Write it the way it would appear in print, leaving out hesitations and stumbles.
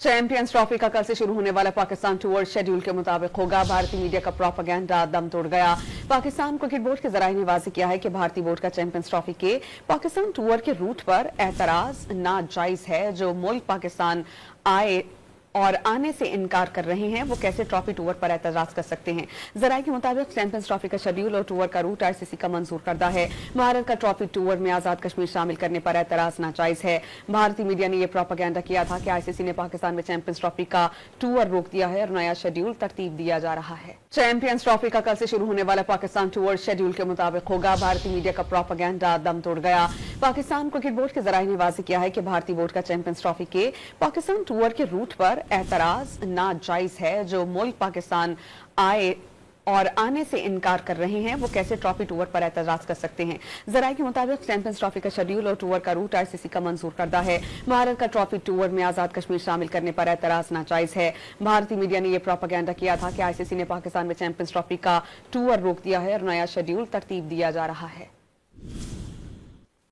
Champions trophy का कल से शुरू होने वाला पाकिस्तान टूर शेड्यूल के मुताबिक होगा। भारतीय मीडिया का प्रोपेगेंडा दम तोड़ गया। पाकिस्तान क्रिकेट बोर्ड के जराये ने वाज़ेह किया है कि भारतीय बोर्ड का चैंपियंस ट्रॉफी के पाकिस्तान टूर के रूट पर एतराज नाजायज है। जो मुल्क पाकिस्तान आए और आने से इनकार कर रहे हैं वो कैसे ट्रॉफी टूर पर एतराज कर सकते हैं। जराये के मुताबिक चैंपियंस ट्रॉफी का शेड्यूल और टूर का रूट आईसीसी का मंजूर करदा है। भारत का ट्रॉफी टूर में आजाद कश्मीर शामिल करने पर एतराज नाजायज है। भारतीय मीडिया ने यह प्रोपेगेंडा किया था कि आईसीसी ने पाकिस्तान में चैंपियंस ट्रॉफी का टूर रोक दिया है और नया शेड्यूल तरतीब दिया जा रहा है। चैंपियंस ट्रॉफी का कल से शुरू होने वाला पाकिस्तान टूर शेड्यूल के मुताबिक होगा। भारतीय मीडिया का प्रोपेगेंडा दम तोड़ गया। पाकिस्तान क्रिकेट बोर्ड के जराये ने वाज़ेह किया है कि भारतीय बोर्ड का चैंपियंस ट्रॉफी के पाकिस्तान टूर के रूट पर एतराज नाजायज है। जो मुल्क पाकिस्तान आए और आने से इनकार कर रहे हैं वो कैसे ट्रॉफी टूर पर एतराज कर सकते हैं। जराये के मुताबिक चैंपियंस ट्रॉफी का शेड्यूल और टूर का रूट आईसीसी का मंजूर करदा है। भारत का ट्रॉफी टूर में आजाद कश्मीर शामिल करने पर एतराज नाजायज है। भारतीय मीडिया ने यह प्रोपेगेंडा किया था कि आईसीसी ने पाकिस्तान में चैंपियंस ट्रॉफी का टूर रोक दिया है और नया शेड्यूल तरतीब दिया जा रहा है।